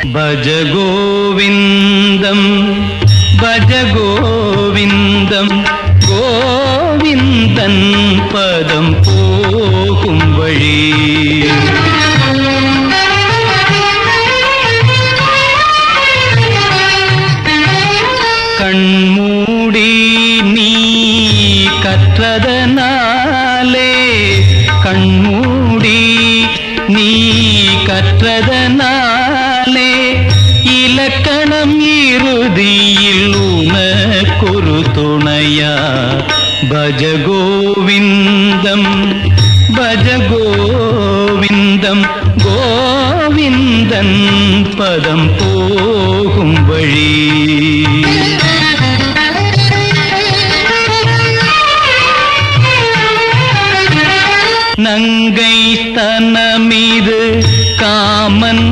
भज गोविन्दं भज गोविन्दं गोविन्दन् पदं पोगुम वळि कण्मूडी नी कற்றदनाले कण्मूडी नी कற்றदनाले இலக்கணம் இறுதியில் உனக்கொரு துணையா பஜ கோவிந்தம் பஜ கோவிந்தம் கோவிந்தன் பதம் போகும் வழி நங்கை ஸ்தனமீது காமன்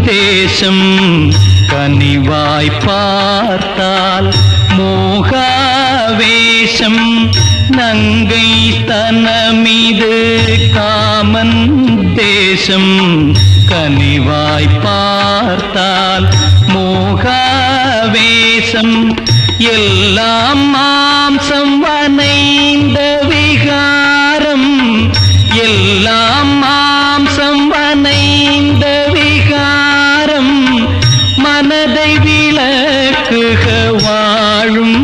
தேசம் கனிவாய் பார்த்தால் மோகாவேஷம் நங்கை ஸ்தனமீது காமன் தேசம் கனிவாய் பார்த்தால் மோகாவேஷம் எல்லாம் மாம்சம் வனைந்த விகாரம் எல்லாம் மாம்சம் வனைந்த விகாரம் மனதை விளக்குக வாழும்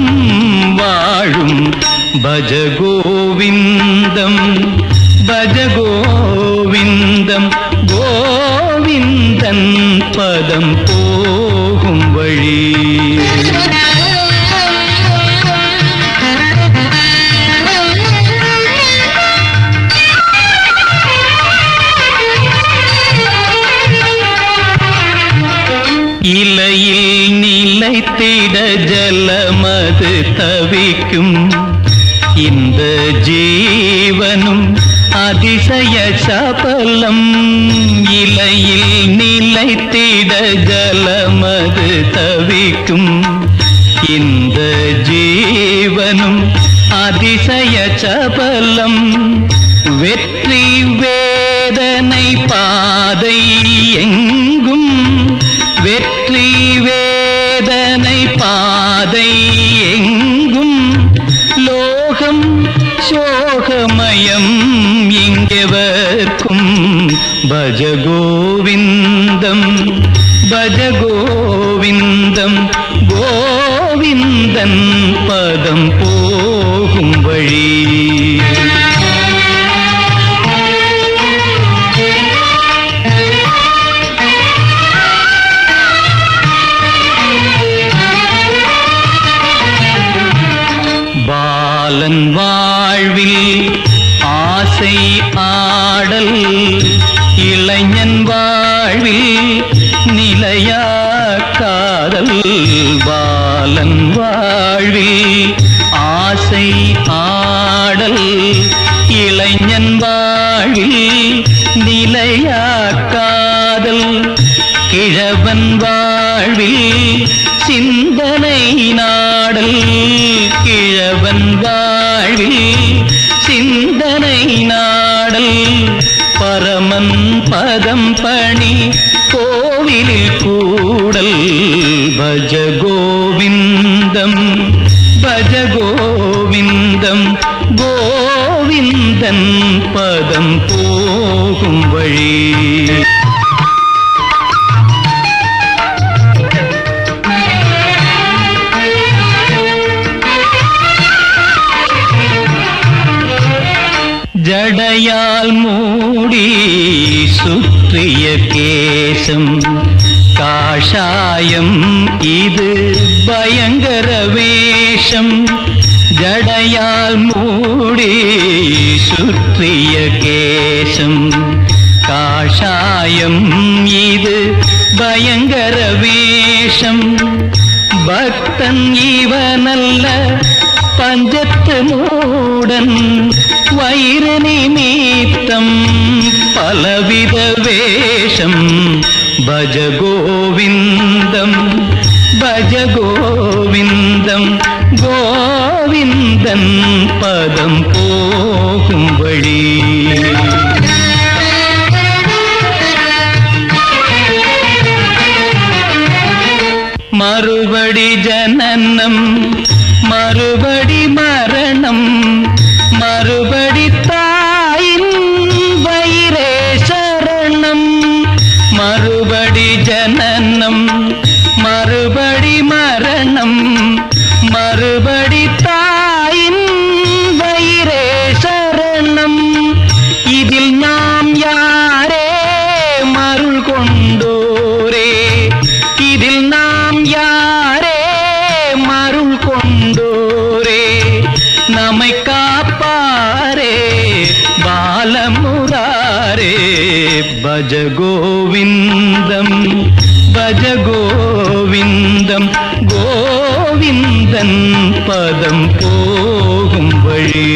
வாழும் பஜ கோவிந்தம் பஜ கோவிந்தம் கோவிந்தன் பதம் போகும் வழி இலையில் நிலைத்திட ஜலமது தவிக்கும் இந்த ஜீவனும் அதிசய சபலம் இலையில் நிலைத்திட ஜலமது தவிக்கும் இந்த ஜீவனும் அதிசய சபலம் வெற்றி வேதனை பாதை எங்கும் வெற்றி வேதனை பாதை எங்கும் லோகம் சோகமயம் இங்கெவர்க்கும் பஜ கோவிந்தம் பஜ கோவிந்தம் கோவிந்தன் பதம் போகும் வழி பாலன் வாழ்வில் ஆசை ஆடல் இளைஞன் வாழ்வில் நிலையா காதல் பாலன் வாழ்வில் ஆசை ஆடல் இளைஞன் வாழ்வில் நிலையா காதல் கிழவன் வாழ்வில் சிந்தனை நாடல் கிழவன் வாழ்வில் சிந்தனை நாடல் பரமன் பதம் பணி கோவிலில் கூடல் பஜ கோவிந்தம் பஜ கோவிந்தம் கோவிந்தன் பதம் போகும் வழி ஜடையால் மூடி சுற்றிய கேசம் காஷாயம் இது பயங்கர வேஷம் ஜடையால் மூடி சுற்றிய கேசம் காஷாயம் இது பயங்கர வேஷம் பக்தன் இவனல்ல பஞ்சத்து மூடன் வைர நிமித்தம் பலவித வேஷம் பஜ கோவிந்தம் பஜ கோவிந்தம் கோவிந்தன் பதம் போகும் வழி மறுபடி ஜனனம் மறுபடி மரணம் மறுபடி தாயின் வயிறே சரணம் மறுபடி ஜனனம் மறுபடி மரணம் மறுபடி தாயின் வயிறே சரணம் இதில் நாம் யாரே மருள் கொண்டோரே இதில் நாம் யாரே மருள் கொண்டோரே நம்மை காப்பாரே பாலமுராரே பஜ கோவிந்தம் பஜ கோவிந்தம் கோவிந்தன் பதம் போகும் வழி